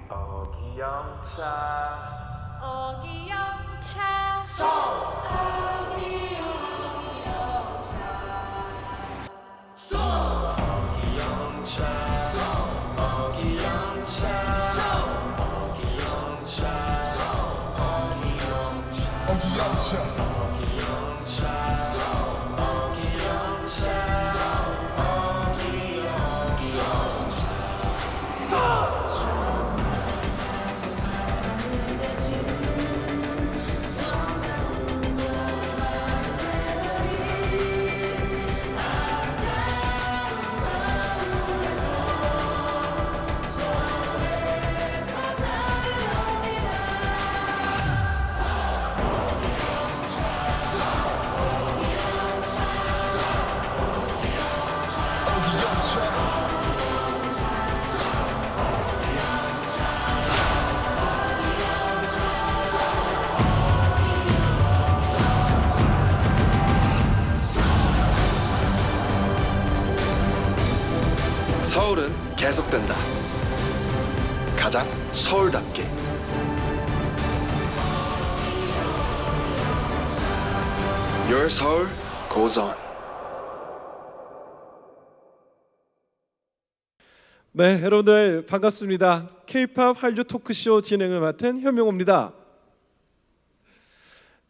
어기영차 어기영차 서울은 계속된다. 가장 서울답게. Your Seoul goes on. 네, 여러분들 반갑습니다. K-팝 한류 토크쇼 진행을 맡은 현명호입니다.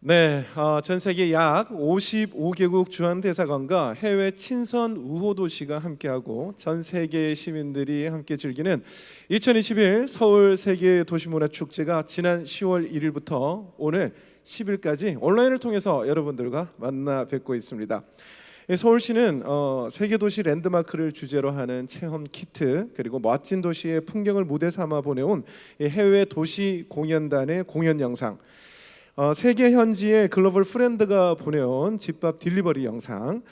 네, 전 세계 약 55개국 주한 대사관과 해외 친선 우호 도시가 함께하고 전 세계 시민들이 함께 즐기는 2021 서울 세계 도시문화 축제가 지난 10월 1일부터 오늘 10일까지 온라인을 통해서 여러분들과 만나 뵙고 있습니다. 서울시는 세계 도시 랜드마크를 주제로 하는 체험 키트 그리고 멋진 도시의 풍경을 무대 삼아 보내온 해외 도시 공연단의 공연 영상, 세계 현지의 글로벌 프렌드가 보내온 집밥 딜리버리 영상,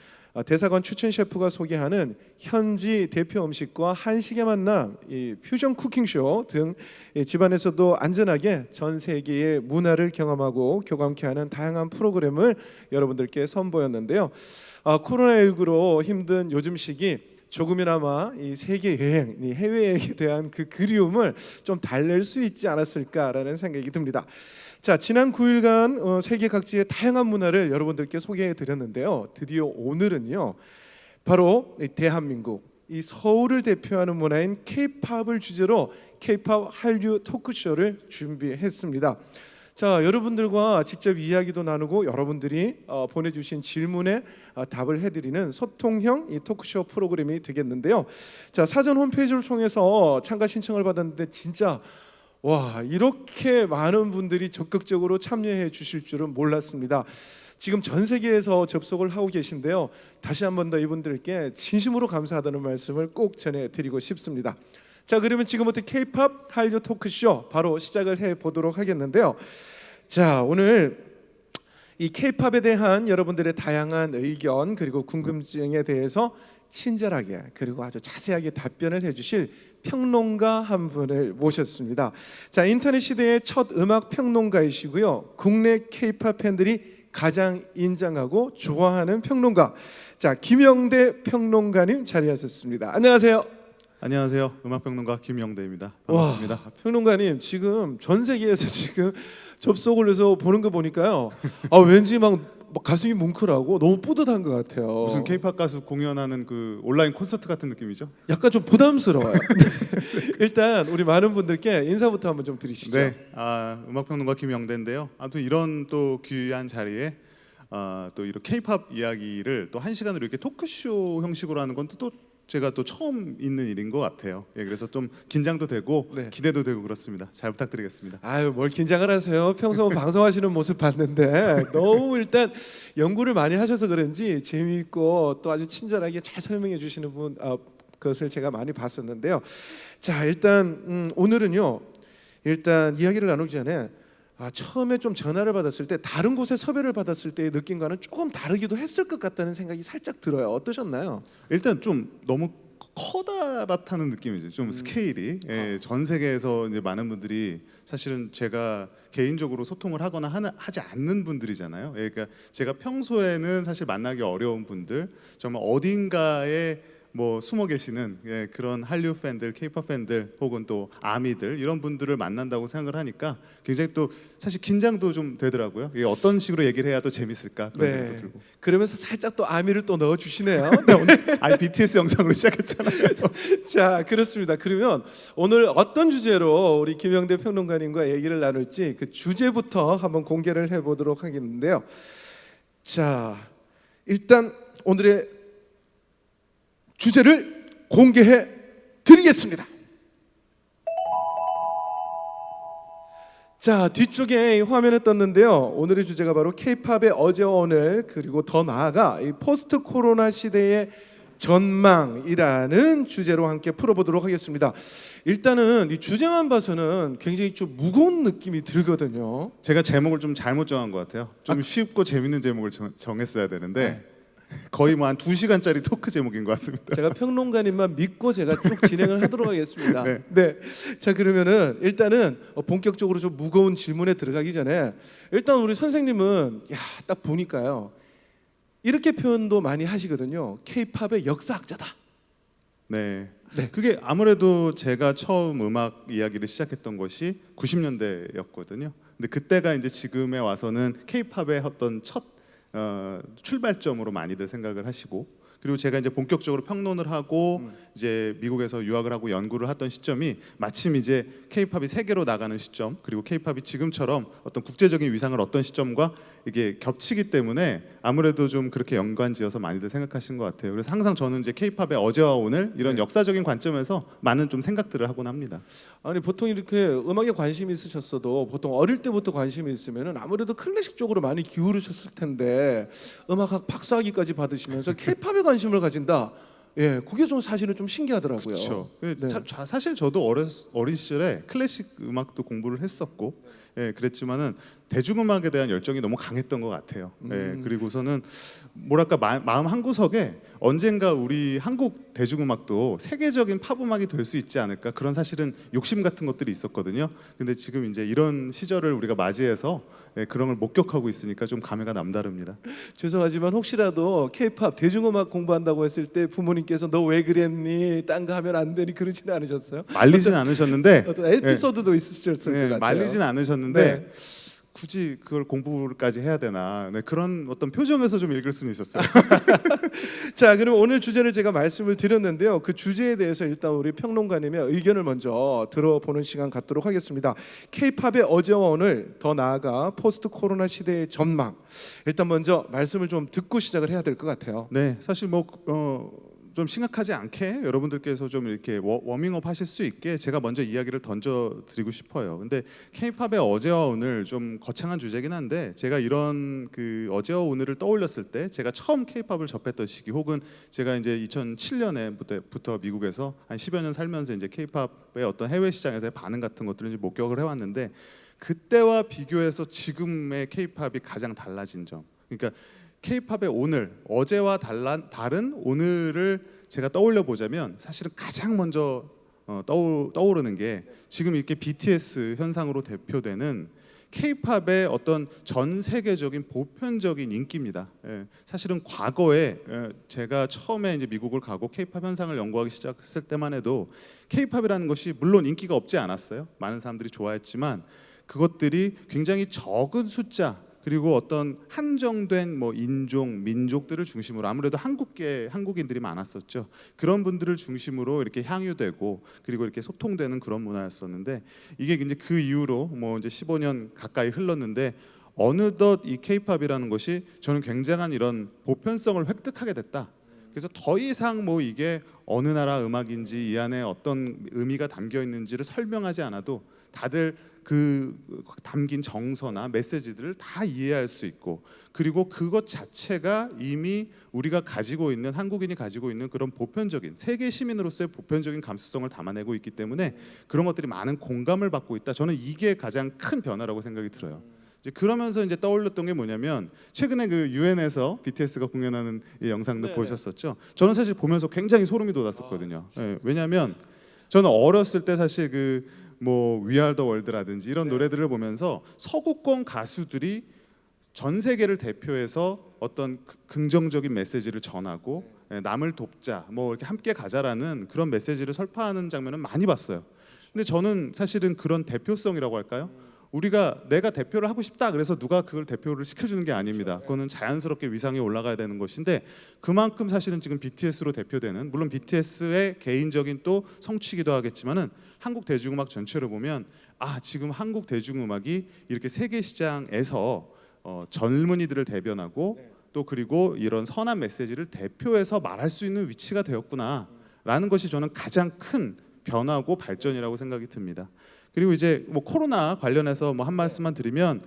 대사관 추천 셰프가 소개하는 현지 대표 음식과 한식의 만남, 이 퓨전 쿠킹쇼 등 집안에서도 안전하게 전 세계의 문화를 경험하고 교감케 하는 다양한 프로그램을 여러분들께 선보였는데요. 코로나19로 힘든 요즘 시기 조금이나마 이 세계 여행, 이 해외여행에 대한 그 그리움을 좀 달랠 수 있지 않았을까라는 생각이 듭니다. 자, 지난 9일간 세계 각지의 다양한 문화를 여러분들께 소개해 드렸는데요. 드디어 오늘은요, 바로 대한민국, 이 서울을 대표하는 문화인 K-팝을 주제로 K-팝 한류 토크쇼를 준비했습니다. 자, 여러분들과 직접 이야기도 나누고 여러분들이 보내주신 질문에 답을 해드리는 소통형 이 토크쇼 프로그램이 되겠는데요. 자, 사전 홈페이지를 통해서 참가 신청을 받았는데 진짜 와, 이렇게 많은 분들이 적극적으로 참여해 주실 줄은 몰랐습니다. 지금 전 세계에서 접속을 하고 계신데요. 다시 한 번 더 이분들께 진심으로 감사하다는 말씀을 꼭 전해드리고 싶습니다. 자, 그러면 지금부터 K-팝 한류 토크쇼 바로 시작을 해보도록 하겠는데요. 자, 오늘 이 K-팝에 대한 여러분들의 다양한 의견 그리고 궁금증에 대해서 친절하게 그리고 아주 자세하게 답변을 해주실 평론가 한 분을 모셨습니다. 자, 인터넷 시대의 첫 음악 평론가이시고요. 국내 K-팝 팬들이 가장 인정하고 좋아하는 평론가. 자, 김영대 평론가님 자리하셨습니다. 안녕하세요. 안녕하세요. 음악평론가 김영대입니다. 반갑습니다. 와, 평론가님 지금 전 세계에서 지금 접속을 해서 보는 거 보니까요. 왠지 막 가슴이 뭉클하고 너무 뿌듯한 것 같아요. 무슨 K-팝 가수 공연하는 그 온라인 콘서트 같은 느낌이죠? 약간 좀 부담스러워요. 일단 우리 많은 분들께 인사부터 한번 좀 드리시죠. 네, 음악평론가 김영대인데요. 아무튼 이런 또 귀한 자리에 또 이런 K-팝 이야기를 또 1시간으로 이렇게 토크쇼 형식으로 하는 건 또 제가 또 처음 있는 일인 것 같아요. 예, 그래서 좀 긴장도 되고 네. 기대도 되고 그렇습니다. 잘 부탁드리겠습니다. 아유, 뭘 긴장을 하세요. 평소 방송하시는 모습 봤는데 너무 일단 연구를 많이 하셔서 그런지 재미있고 또 아주 친절하게 잘 설명해 주시는 분 그것을 제가 많이 봤었는데요. 자, 일단 오늘은요. 일단 이야기를 나누기 전에 처음에 좀 전화를 받았을 때 다른 곳에 섭외를 받았을 때의 느낌과는 조금 다르기도 했을 것 같다는 생각이 살짝 들어요. 어떠셨나요? 일단 좀 너무 커다랗다는 느낌이죠. 좀 스케일이 전 세계에서 이제 많은 분들이 사실은 제가 개인적으로 소통을 하거나 하지 않는 분들이잖아요. 그러니까 제가 평소에는 사실 만나기 어려운 분들, 정말 어딘가에 뭐 숨어 계시는 그런 한류 팬들, 케이팝 팬들 혹은 또 아미들 이런 분들을 만난다고 생각을 하니까 굉장히 또 사실 긴장도 좀 되더라고요. 이게 어떤 식으로 얘기를 해야 더 재밌을까 그런 생각도 들고. 그러면서 살짝 또 아미를 또 넣어 주시네요. 아니 BTS 영상으로 시작했잖아요. 자, 그렇습니다. 그러면 오늘 어떤 주제로 우리 김영대 평론가님과 얘기를 나눌지 그 주제부터 한번 공개를 해보도록 하겠는데요. 자, 일단 오늘의 주제를 공개해 드리겠습니다. 자, 뒤쪽에 이 화면에 떴는데요. 오늘의 주제가 바로 K-팝의 어제와 오늘, 그리고 더 나아가 이 포스트 코로나 시대의 전망이라는 주제로 함께 풀어보도록 하겠습니다. 일단은 이 주제만 봐서는 굉장히 좀 무거운 느낌이 들거든요. 제가 제목을 좀 잘못 정한 것 같아요. 좀 쉽고 재밌는 제목을 정했어야 되는데 거의 뭐 한 2시간짜리 토크 제목인 것 같습니다. 제가 평론가님만 믿고 제가 쭉 진행을 하도록 하겠습니다. 네. 네. 자, 그러면은 일단은 본격적으로 좀 무거운 질문에 들어가기 전에 일단 우리 선생님은 딱 보니까요. 이렇게 표현도 많이 하시거든요. K-팝의 역사학자다. 네. 네. 그게 아무래도 제가 처음 음악 이야기를 시작했던 것이 90년대였거든요. 근데 그때가 이제 지금에 와서는 K-팝의 어떤 첫 출발점으로 많이들 생각을 하시고, 그리고 제가 이제 본격적으로 평론을 하고 이제 미국에서 유학을 하고 연구를 했던 시점이 마침 이제 K-팝이 세계로 나가는 시점, 그리고 K-팝이 지금처럼 어떤 국제적인 위상을 얻던 시점과 이게 겹치기 때문에 아무래도 좀 그렇게 연관지어서 많이들 생각하신 것 같아요. 그래서 항상 저는 이제 K-팝의 어제와 오늘 이런 역사적인 관점에서 많은 좀 생각들을 하곤 합니다. 아니 보통 이렇게 음악에 관심이 있으셨어도 보통 어릴 때부터 관심이 있으면은 아무래도 클래식 쪽으로 많이 기울으셨을 텐데 음악학 박사학위까지 받으시면서 K-팝에 관심을 가진다. 예, 그게 좀 사실은 좀 신기하더라고요. 그렇죠. 네. 사실 저도 어린 시절에 클래식 음악도 공부를 했었고, 그랬지만은 대중음악에 대한 열정이 너무 강했던 것 같아요. 그리고서는 뭐랄까 마음 한 구석에 언젠가 우리 한국 대중음악도 세계적인 팝음악이 될 수 있지 않을까, 그런 사실은 욕심 같은 것들이 있었거든요. 근데 지금 이제 이런 시절을 우리가 맞이해서 그런 걸 목격하고 있으니까 좀 감회가 남다릅니다. 죄송하지만 혹시라도 K-팝 대중음악 공부한다고 했을 때 부모님께서 너 왜 그랬니? 딴 거 하면 안 되니 그러지는 않으셨어요? 말리진 않으셨는데 어떤 에피소드도 있으셨을 것 같아요. 말리진 않으셨는데 네. 굳이 그걸 공부까지 해야 되나, 그런 어떤 표정에서 좀 읽을 수는 있었어요. 자, 그럼 오늘 주제를 제가 말씀을 드렸는데요. 그 주제에 대해서 일단 우리 평론가님의 의견을 먼저 들어보는 시간 갖도록 하겠습니다. K-팝의 어제와 오늘, 더 나아가 포스트 코로나 시대의 전망. 일단 먼저 말씀을 좀 듣고 시작을 해야 될 것 같아요. 네, 사실 좀 심각하지 않게 여러분들께서 좀 이렇게 워밍업 하실 수 있게 제가 먼저 이야기를 던져드리고 싶어요. 근데 K-팝의 어제와 오늘 좀 거창한 주제긴 한데, 제가 이런 그 어제와 오늘을 떠올렸을 때 제가 처음 K-팝을 접했던 시기, 혹은 제가 이제 2007년에부터 미국에서 한 10여 년 살면서 이제 K-팝의 어떤 해외 시장에서의 반응 같은 것들을 이제 목격을 해왔는데, 그때와 비교해서 지금의 K-팝이 가장 달라진 점, 그러니까 K-팝의 오늘, 어제와 다른 오늘을 제가 떠올려 보자면 사실은 가장 먼저 떠오르는 게 지금 이렇게 BTS 현상으로 대표되는 K-팝의 어떤 전 세계적인 보편적인 인기입니다. 사실은 과거에 제가 처음에 이제 미국을 가고 K-팝 현상을 연구하기 시작했을 때만 해도 K-팝이라는 것이 물론 인기가 없지 않았어요. 많은 사람들이 좋아했지만 그것들이 굉장히 적은 숫자, 그리고 어떤 한정된 인종, 민족들을 중심으로, 아무래도 한국인들이 많았었죠. 그런 분들을 중심으로 이렇게 향유되고 그리고 이렇게 소통되는 그런 문화였었는데, 이게 이제 그 이후로 이제 15년 가까이 흘렀는데 어느덧 이 K-팝이라는 것이 저는 굉장한 이런 보편성을 획득하게 됐다. 그래서 더 이상 이게 어느 나라 음악인지 이 안에 어떤 의미가 담겨 있는지를 설명하지 않아도 다들 그 담긴 정서나 메시지들을 다 이해할 수 있고, 그리고 그것 자체가 이미 우리가 가지고 있는, 한국인이 가지고 있는 그런 보편적인 세계 시민으로서의 보편적인 감수성을 담아내고 있기 때문에 그런 것들이 많은 공감을 받고 있다. 저는 이게 가장 큰 변화라고 생각이 들어요. 이제 그러면서 이제 떠올렸던 게 뭐냐면 최근에 그 유엔에서 BTS가 공연하는 이 영상도 네. 보셨었죠. 저는 사실 보면서 굉장히 소름이 돋았었거든요. 예, 왜냐하면 저는 어렸을 때 사실 그 뭐 위아더 월드라든지 이런 노래들을 보면서 서구권 가수들이 전 세계를 대표해서 어떤 긍정적인 메시지를 전하고 남을 돕자, 뭐 이렇게 함께 가자라는 그런 메시지를 설파하는 장면은 많이 봤어요. 근데 저는 사실은 그런 대표성이라고 할까요? 우리가 내가 대표를 하고 싶다 그래서 누가 그걸 대표를 시켜주는 게 아닙니다. 그거는 자연스럽게 위상에 올라가야 되는 것인데 그만큼 사실은 지금 BTS로 대표되는, 물론 BTS의 개인적인 또 성취기도 하겠지만은 한국 대중음악 전체로 보면 지금 한국 대중음악이 이렇게 세계 시장에서 젊은이들을 대변하고 또 그리고 이런 선한 메시지를 대표해서 말할 수 있는 위치가 되었구나라는 것이 저는 가장 큰 변화고 발전이라고 생각이 듭니다. 그리고 이제 뭐 코로나 관련해서 뭐 한 말씀만 드리면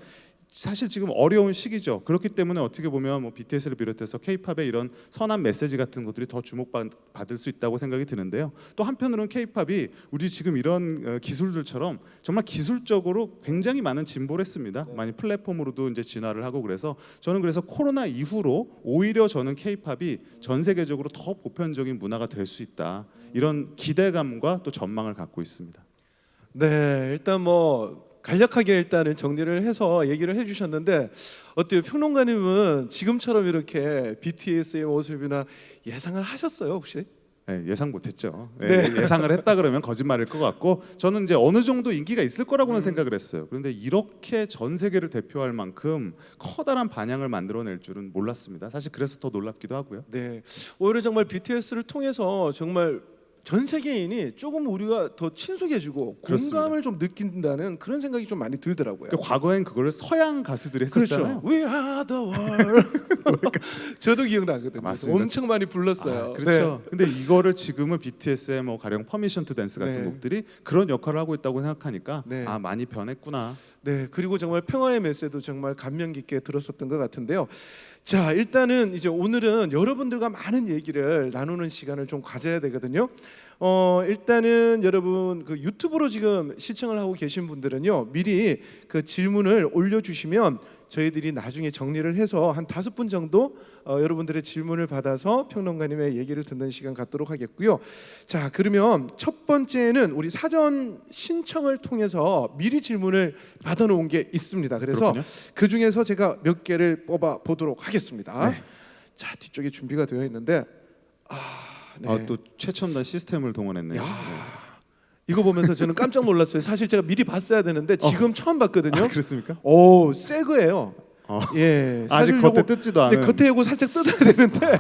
사실 지금 어려운 시기죠. 그렇기 때문에 어떻게 보면 뭐 BTS를 비롯해서 K-팝의 이런 선한 메시지 같은 것들이 더 주목받을 수 있다고 생각이 드는데요. 또 한편으로는 K-팝이 우리 지금 이런 기술들처럼 정말 기술적으로 굉장히 많은 진보를 했습니다. 많이 플랫폼으로도 이제 진화를 하고 그래서 저는 그래서 코로나 이후로 오히려 저는 K-팝이 전 세계적으로 더 보편적인 문화가 될 수 있다. 이런 기대감과 또 전망을 갖고 있습니다. 네, 일단 뭐 간략하게 일단은 정리를 해서 얘기를 해주셨는데 어때요? 평론가님은 지금처럼 이렇게 BTS의 모습이나 예상을 하셨어요 혹시? 네, 예상 못했죠. 네. 예상을 했다 그러면 거짓말일 것 같고 저는 이제 어느 정도 인기가 있을 거라고는 생각을 했어요. 그런데 이렇게 전 세계를 대표할 만큼 커다란 반향을 만들어낼 줄은 몰랐습니다. 사실 그래서 더 놀랍기도 하고요. 네, 오히려 정말 BTS를 통해서 정말 전 세계인이 조금 우리가 더 친숙해지고 그렇습니다. 공감을 좀 느낀다는 그런 생각이 좀 많이 들더라고요. 그러니까 과거엔 그거를 서양 가수들이 했었잖아요. 그렇죠. We are the world. 저도 기억나거든요. 맞습니다. 엄청 많이 불렀어요. 그렇죠. 근데 이거를 지금은 BTS의 뭐 가령 퍼미션 투 댄스 같은 네. 곡들이 그런 역할을 하고 있다고 생각하니까 네. 많이 변했구나. 네, 그리고 정말 평화의 메시지도 정말 감명 깊게 들었었던 것 같은데요. 자, 일단은 이제 오늘은 여러분들과 많은 얘기를 나누는 시간을 좀 가져야 되거든요. 일단은 여러분 그 유튜브로 지금 시청을 하고 계신 분들은요, 미리 그 질문을 올려주시면 저희들이 나중에 정리를 해서 한 5분 정도 여러분들의 질문을 받아서 평론가님의 얘기를 듣는 시간 갖도록 하겠고요. 자, 그러면 첫 번째는 우리 사전 신청을 통해서 미리 질문을 받아놓은 게 있습니다. 그래서 그렇군요. 그 중에서 제가 몇 개를 뽑아 보도록 하겠습니다. 네. 자, 뒤쪽에 준비가 되어 있는데 네. 또 최첨단 시스템을 동원했네요. 네. 이거 보면서 저는 깜짝 놀랐어요. 사실 제가 미리 봤어야 되는데 지금 처음 봤거든요. 그렇습니까? 오, 새 거예요. 예, 아직 사실 겉에 요거- 뜯지도 네, 않은. 겉에 이거 살짝 뜯어야 되는데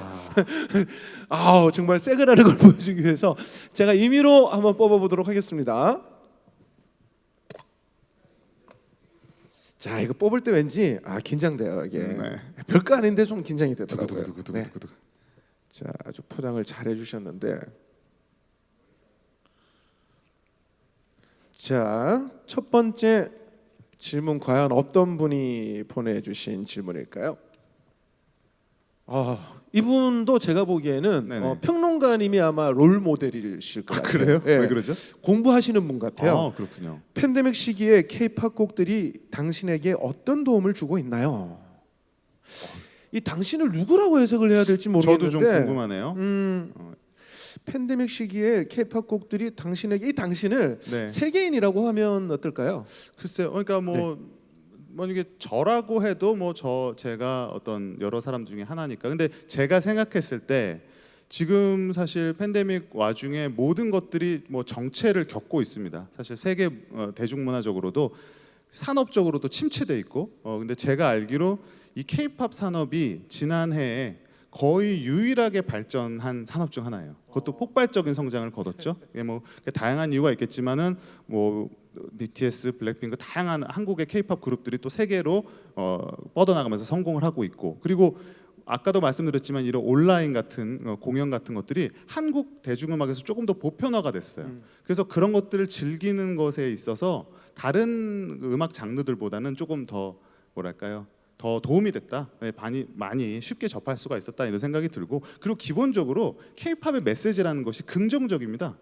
정말 새 거라는 걸 보여주기 위해서 제가 임의로 한번 뽑아보도록 하겠습니다. 자, 이거 뽑을 때 왠지 긴장돼요 이게. 네. 별거 아닌데 좀 긴장이 되더라고요. 네. 두구두구두구두구두구. 자, 아주 포장을 잘 해주셨는데, 자, 첫 번째 질문 과연 어떤 분이 보내주신 질문일까요? 이분도 제가 보기에는 네네. 평론가님이 아마 롤 모델이실 것 같아요. 그래요? 예, 왜 그러죠? 공부하시는 분 같아요. 그렇군요. 팬데믹 시기에 K-팝 곡들이 당신에게 어떤 도움을 주고 있나요? 이 당신을 누구라고 해석을 해야 될지 모르겠는데 저도 좀 궁금하네요. 팬데믹 시기에 K-팝 곡들이 당신에게 이 당신을 네. 세계인이라고 하면 어떨까요? 글쎄요. 그러니까 뭐 이게 저라고 해도 제가 어떤 여러 사람 중에 하나니까. 근데 제가 생각했을 때 지금 사실 팬데믹 와중에 모든 것들이 뭐 정체를 겪고 있습니다. 사실 세계 대중문화적으로도 산업적으로도 침체돼 있고. 근데 제가 알기로 이 K-팝 산업이 지난해에 거의 유일하게 발전한 산업 중 하나예요. 그것도 폭발적인 성장을 거뒀죠. 이게 뭐 다양한 이유가 있겠지만은 뭐 BTS, 블랙핑크 다양한 한국의 K-팝 그룹들이 또 세계로 뻗어나가면서 성공을 하고 있고, 그리고 아까도 말씀드렸지만 이런 온라인 같은 공연 같은 것들이 한국 대중음악에서 조금 더 보편화가 됐어요. 그래서 그런 것들을 즐기는 것에 있어서 다른 음악 장르들보다는 조금 더 뭐랄까요? 더 도움이 됐다. 네, 많이 쉽게 접할 수가 있었다 이런 생각이 들고, 그리고 기본적으로 K-팝의 메시지라는 것이 긍정적입니다.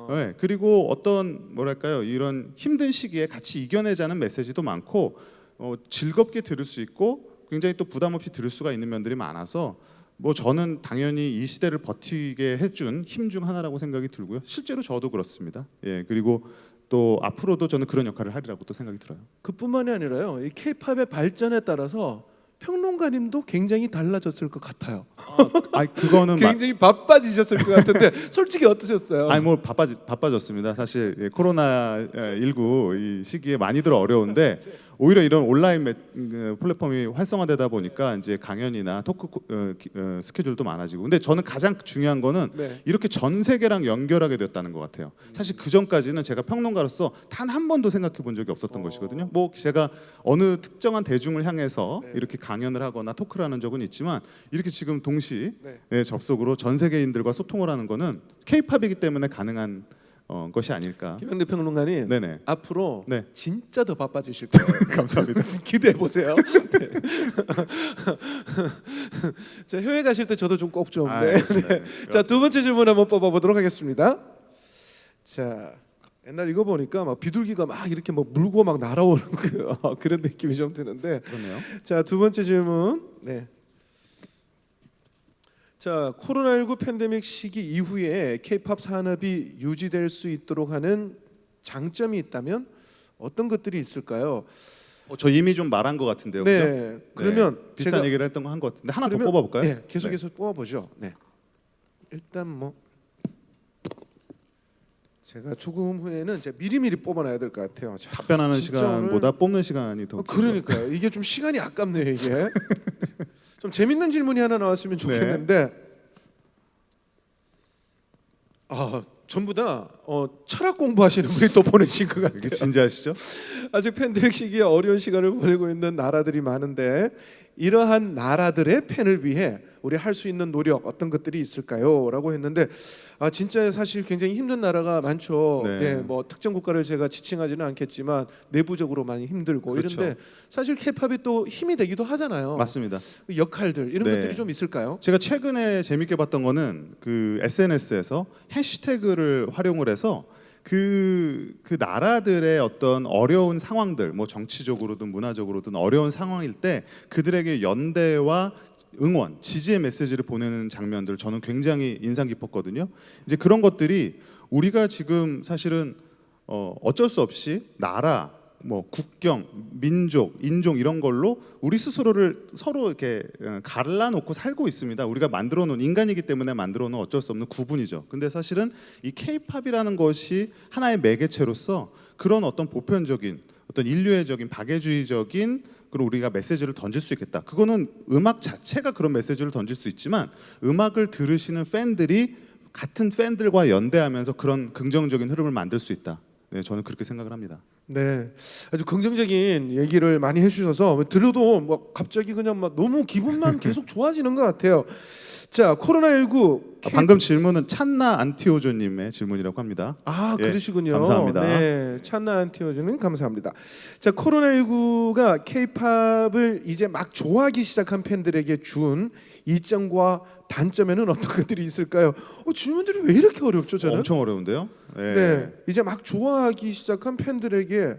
네, 그리고 어떤 뭐랄까요? 이런 힘든 시기에 같이 이겨내자는 메시지도 많고, 즐겁게 들을 수 있고 굉장히 또 부담 없이 들을 수가 있는 면들이 많아서 뭐 저는 당연히 이 시대를 버티게 해준 힘 중 하나라고 생각이 들고요. 실제로 저도 그렇습니다. 예, 그리고 또 앞으로도 저는 그런 역할을 하리라고 또 생각이 들어요. 그뿐만이 아니라요. 이 K-팝의 발전에 따라서 평론가님도 굉장히 달라졌을 것 같아요. 그거는 굉장히 바빠지셨을 것 같은데 솔직히 어떠셨어요? 뭐 바빠졌습니다. 사실 코로나 19 이 시기에 많이들 어려운데 오히려 이런 온라인 플랫폼이 활성화되다 보니까 이제 강연이나 토크 스케줄도 많아지고. 근데 저는 가장 중요한 거는 네. 이렇게 전 세계랑 연결하게 됐다는 것 같아요. 사실 그 전까지는 제가 평론가로서 단 한 번도 생각해 본 적이 없었던 것이거든요. 뭐 제가 어느 특정한 대중을 향해서 이렇게 강연을 하거나 토크를 하는 적은 있지만 이렇게 지금 동시 접속으로 전 세계인들과 소통을 하는 거는 K-팝이기 때문에 가능한 것이 아닐까. 김영대 평론가님 네네. 앞으로 네. 진짜 더 바빠지실 거예요. 감사합니다. 기대해 보세요. 네. 자, 해외 가실 때 저도 좀 꼭 좀. 알겠습니다. 자, 두 번째 질문 한번 뽑아보도록 하겠습니다. 자, 옛날 이거 보니까 막 비둘기가 막 이렇게 뭐 물고 막 날아오는 그런 느낌이 좀 드는데. 그렇네요. 자, 두 번째 질문. 네. 자, 코로나19 팬데믹 시기 이후에 K-팝 산업이 유지될 수 있도록 하는 장점이 있다면 어떤 것들이 있을까요? 저 이미 좀 말한 것 같은데요. 네. 그죠? 그러면 비슷한 제가- 얘기를 했던 거 한 것 같은데 하나 더 그러면- 뽑아볼까요? 네, 계속해서 뽑아보죠. 네. 일단 뭐 제가 조금 후에는 제가 미리미리 뽑아놔야 될 것 같아요. 자, 답변하는 진짜 시간보다 뽑는 시간이 더. 그러니까요. 이게 좀 시간이 아깝네요. 이게 좀 재밌는 질문이 하나 나왔으면 좋겠는데 전부 다 철학 공부하시는 분이 또 보내신 것 같아요. 이게 진지하시죠? 아직 팬데믹 시기에 어려운 시간을 보내고 있는 나라들이 많은데 이러한 나라들의 팬을 위해 우리 할 수 있는 노력 어떤 것들이 있을까요? 라고 했는데 진짜 사실 굉장히 힘든 나라가 많죠. 네. 네, 뭐 특정 국가를 제가 지칭하지는 않겠지만 내부적으로 많이 힘들고 그렇죠. 이런데 사실 K-팝이 또 힘이 되기도 하잖아요. 맞습니다. 그 역할들 이런 네. 것들이 좀 있을까요? 제가 최근에 재밌게 봤던 거는 그 SNS에서 해시태그를 활용을 해서 그 나라들의 어떤 어려운 상황들, 뭐 정치적으로든 문화적으로든 어려운 상황일 때 그들에게 연대와 응원, 지지의 메시지를 보내는 장면들 저는 굉장히 인상 깊었거든요. 이제 그런 것들이 우리가 지금 사실은 어쩔 수 없이 나라, 뭐 국경, 민족, 인종 이런 걸로 우리 스스로를 서로 이렇게 갈라놓고 살고 있습니다. 우리가 만들어놓은 인간이기 때문에 만들어놓은 어쩔 수 없는 구분이죠. 근데 사실은 이 K-팝이라는 것이 하나의 매개체로서 그런 어떤 보편적인 어떤 인류애적인 박애주의적인 그리고 우리가 메시지를 던질 수 있겠다. 그거는 음악 자체가 그런 메시지를 던질 수 있지만 음악을 들으시는 팬들이 같은 팬들과 연대하면서 그런 긍정적인 흐름을 만들 수 있다. 네, 저는 그렇게 생각을 합니다. 네, 아주 긍정적인 얘기를 많이 해주셔서 들어도 뭐 갑자기 그냥 막 너무 기분만 계속 좋아지는 것 같아요. 자, 코로나19 방금 질문은 찬나 안티오조님의 질문이라고 합니다. 예, 그러시군요. 감사합니다. 네, 찬나 안티오즈는 감사합니다. 자, 코로나19가 K-팝을 이제 막 좋아하기 시작한 팬들에게 준 이점과 단점에는 어떤 것들이 있을까요? 질문들이 왜 이렇게 어렵죠, 저는? 엄청 어려운데요. 네. 네, 이제 막 좋아하기 시작한 팬들에게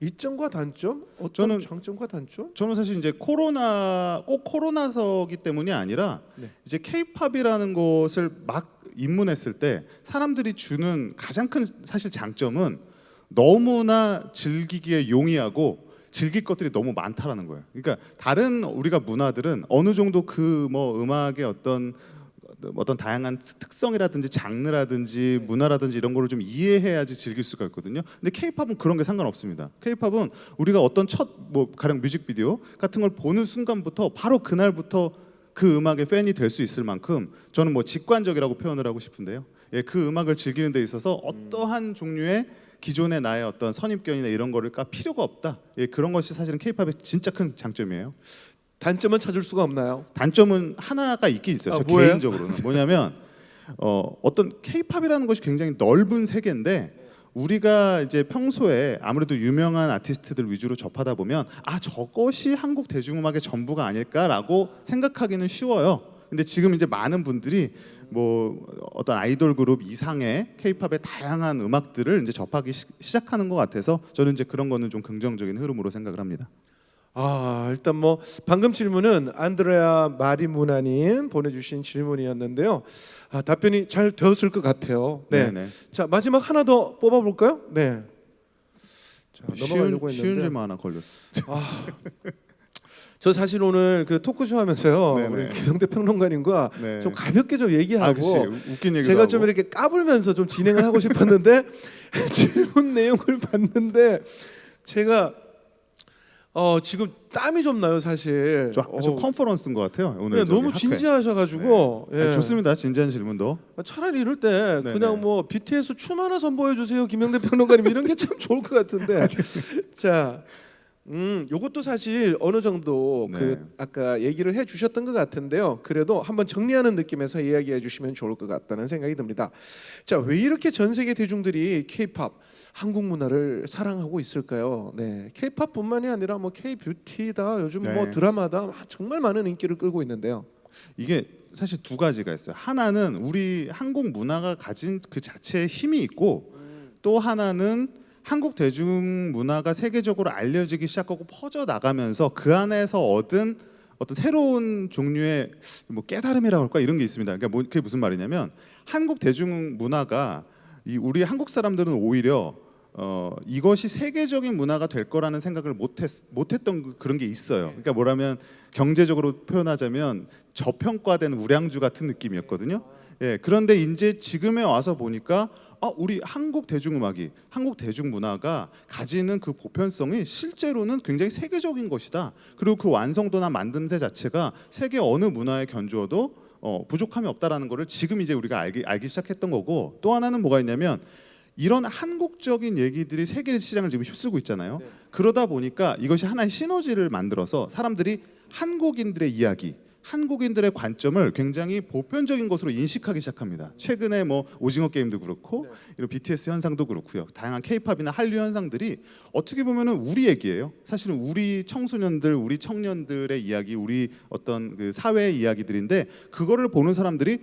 이점과 단점, 어떤 저는- 장점과 단점? 저는 사실 이제 꼭 코로나서기 때문이 아니라 네. 이제 K-팝이라는 것을 막 입문했을 때 사람들이 주는 가장 큰 사실 장점은 너무나 즐기기에 용이하고 즐길 것들이 너무 많다라는 거예요. 그러니까 다른 우리가 문화들은 어느 정도 그 뭐 음악의 어떤 다양한 특성이라든지 장르라든지 문화라든지 이런 거를 좀 이해해야지 즐길 수가 있거든요. 근데 K-팝은 그런 게 상관없습니다. K-팝은 우리가 어떤 가령 뮤직비디오 같은 걸 보는 순간부터 바로 그날부터 그 음악의 팬이 될 수 있을 만큼 저는 뭐 직관적이라고 표현을 하고 싶은데요. 예, 그 음악을 즐기는 데 있어서 어떠한 종류의 기존의 나의 어떤 선입견이나 이런 거를 필요가 없다. 예, 그런 것이 사실은 K-팝의 진짜 큰 장점이에요. 단점은 찾을 수가 없나요? 단점은 하나가 있긴 있어요. 저 뭐예요? 개인적으로는 뭐냐면 어떤 K-팝이라는 것이 굉장히 넓은 세계인데 우리가 이제 평소에 아무래도 유명한 아티스트들 위주로 접하다 보면 저것이 한국 대중음악의 전부가 아닐까라고 생각하기는 쉬워요. 근데 지금 이제 많은 분들이 뭐 어떤 아이돌 그룹 이상의 K-팝의 다양한 음악들을 이제 접하기 시작하는 것 같아서 저는 이제 그런 거는 좀 긍정적인 흐름으로 생각을 합니다. 일단 뭐 방금 질문은 안드레아 마리무나님 보내주신 질문이었는데요. 답변이 잘 되었을 것 같아요. 네. 네네. 자 마지막 하나 더 뽑아볼까요? 네. 자, 넘어가려고 쉬운 했는데 질문 하나 걸렸어. 저 사실 오늘 그 토크쇼 하면서요 네네. 우리 김영대 평론가님과 네. 좀 가볍게 좀 얘기하고 그치. 웃긴 얘기도 제가 하고. 좀 이렇게 까불면서 좀 진행을 하고 싶었는데 질문 내용을 봤는데 제가 지금 땀이 좀 나요 사실. 좀 컨퍼런스인 것 같아요. 오늘 네, 저기 너무 학회. 진지하셔가지고 네. 아니, 좋습니다. 진지한 질문도. 차라리 이럴 때 네네. 그냥 뭐 BTS 춤 하나 선보여 주세요 김영대 평론가님 이런 게 참 좋을 것 같은데 자. 요것도 사실 어느 정도 네. 그 아까 얘기를 해주셨던 것 같은데요. 그래도 한번 정리하는 느낌에서 이야기해 주시면 좋을 것 같다는 생각이 듭니다. 자, 왜 이렇게 전 세계 대중들이 K-팝 한국 문화를 사랑하고 있을까요? 네, K-팝뿐만이 아니라 뭐 K-뷰티다, 요즘 네. 뭐 드라마다 정말 많은 인기를 끌고 있는데요. 이게 사실 두 가지가 있어요. 하나는 우리 한국 문화가 가진 그 자체의 힘이 있고 또 하나는 한국 대중 문화가 세계적으로 알려지기 시작하고 퍼져 나가면서 그 안에서 얻은 어떤 새로운 종류의 뭐 깨달음이라고 할까 이런 게 있습니다. 그러니까 그게 무슨 말이냐면 한국 대중 문화가 우리 한국 사람들은 오히려 이것이 세계적인 문화가 될 거라는 생각을 못했던 그런 게 있어요. 그러니까 뭐라면 경제적으로 표현하자면 저평가된 우량주 같은 느낌이었거든요. 예, 그런데 이제 지금에 와서 보니까 우리 한국 대중음악이, 한국 대중문화가 가지는 그 보편성이 실제로는 굉장히 세계적인 것이다. 그리고 그 완성도나 만듦새 자체가 세계 어느 문화에 견주어도 부족함이 없다라는 것을 지금 이제 우리가 알기 시작했던 거고, 또 하나는 뭐가 있냐면 이런 한국적인 얘기들이 세계 시장을 지금 휩쓸고 있잖아요. 네. 그러다 보니까 이것이 하나의 시너지를 만들어서 사람들이 한국인들의 이야기, 한국인들의 관점을 굉장히 보편적인 것으로 인식하기 시작합니다. 최근에 뭐 오징어 게임도 그렇고 이런 BTS 현상도 그렇고요. 다양한 K-팝이나 한류 현상들이 어떻게 보면은 우리 얘기예요. 사실은 우리 청소년들, 우리 청년들의 이야기, 우리 어떤 그 사회의 이야기들인데 그거를 보는 사람들이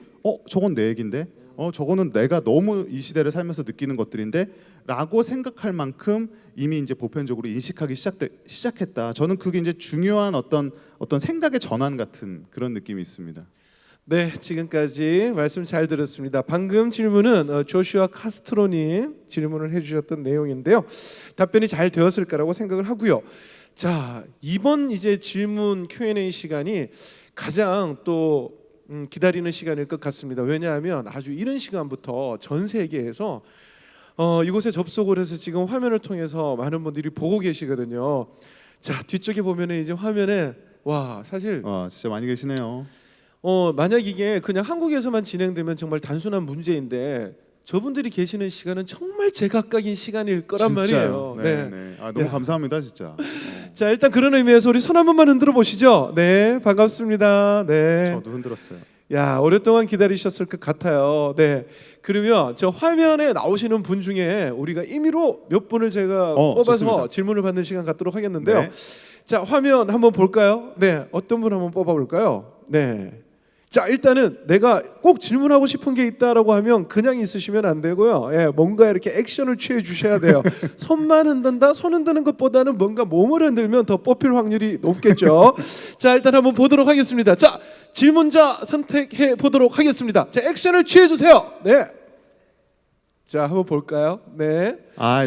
저건 내 얘긴데, 저거는 내가 너무 이 시대를 살면서 느끼는 것들인데 라고 생각할 만큼 이미 이제 보편적으로 인식하기 시작했다. 저는 그게 이제 중요한 어떤 생각의 전환 같은 그런 느낌이 있습니다. 네, 지금까지 말씀 잘 들었습니다. 방금 질문은 조슈아 카스트로님 질문을 해주셨던 내용인데요. 답변이 잘 되었을까라고 생각을 하고요. 자, 이번 이제 질문 Q&A 시간이 가장 또 기다리는 시간일 것 같습니다. 왜냐하면 아주 이른 시간부터 전 세계에서 이곳에 접속을 해서 지금 화면을 통해서 많은 분들이 보고 계시거든요. 자, 뒤쪽에 보면은 이제 화면에 와 사실 진짜 많이 계시네요. 만약 이게 그냥 한국에서만 진행되면 정말 단순한 문제인데 저분들이 계시는 시간은 정말 제각각인 시간일 거란 진짜요. 말이에요. 네. 너무 야. 감사합니다, 진짜. 자, 일단 그런 의미에서 우리 손 한 번만 흔들어 보시죠. 네, 반갑습니다. 네. 저도 흔들었어요. 야, 오랫동안 기다리셨을 것 같아요. 네. 그러면 저 화면에 나오시는 분 중에 우리가 임의로 몇 분을 제가 뽑아서 좋습니다. 질문을 받는 시간 갖도록 하겠는데요. 네. 자, 화면 한번 볼까요? 네. 어떤 분 한번 뽑아 볼까요? 네. 자, 일단은 내가 꼭 질문하고 싶은 게 있다라고 하면 그냥 있으시면 안 되고요. 예, 뭔가 이렇게 액션을 취해 주셔야 돼요. 손만 흔든다. 손 흔드는 것보다는 뭔가 몸을 흔들면 더 뽑힐 확률이 높겠죠. 자, 일단 한번 보도록 하겠습니다. 자, 질문자 선택해 보도록 하겠습니다. 자, 액션을 취해 주세요. 네. 자, 한번 볼까요? 네.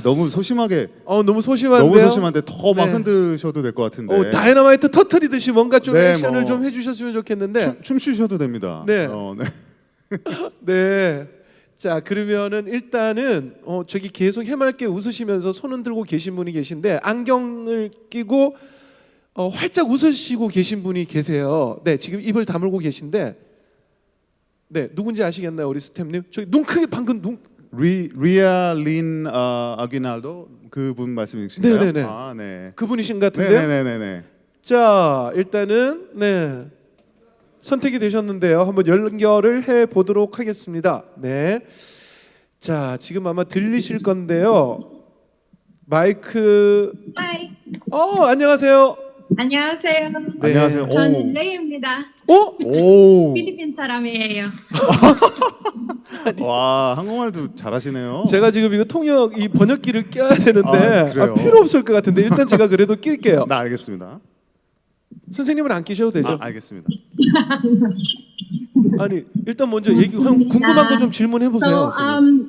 너무 소심하게. 너무 소심한데요. 너무 소심한데 더 막 네. 흔드셔도 될 것 같은데. 다이너마이트 터트리듯이 뭔가 좀 네, 액션을 뭐. 좀 해주셨으면 좋겠는데. 춤추셔도 됩니다. 네. 네. 네. 자, 그러면은 일단은 저기 계속 해맑게 웃으시면서 손은 들고 계신 분이 계신데 안경을 끼고 활짝 웃으시고 계신 분이 계세요. 네, 지금 입을 다물고 계신데, 네, 누군지 아시겠나요, 우리 스태프님? 저기 눈 크게 방금 눈. 리아 린 아기날도 그분 말씀이신가요? 네네네. 네. 그분이신 것 같은데요. 네네네네. 자, 일단은 네 선택이 되셨는데요. 한번 연결을 해 보도록 하겠습니다. 네. 자, 지금 아마 들리실 건데요. 마이크. 하이. 안녕하세요. 안녕하세요. 네. 안녕하세요. 저는 레이입니다. 오. 필리핀 사람이에요. 와, 한국말도 잘하시네요. 제가 지금 이거 통역 이 번역기를 껴야 되는데 그래요? 필요 없을 것 같은데 일단 제가 그래도 낄게요. 네, 알겠습니다. 선생님은 안 끼셔도 되죠. 알겠습니다. 아니 일단 먼저 얘기 궁금한 거 좀 질문해 보세요. So,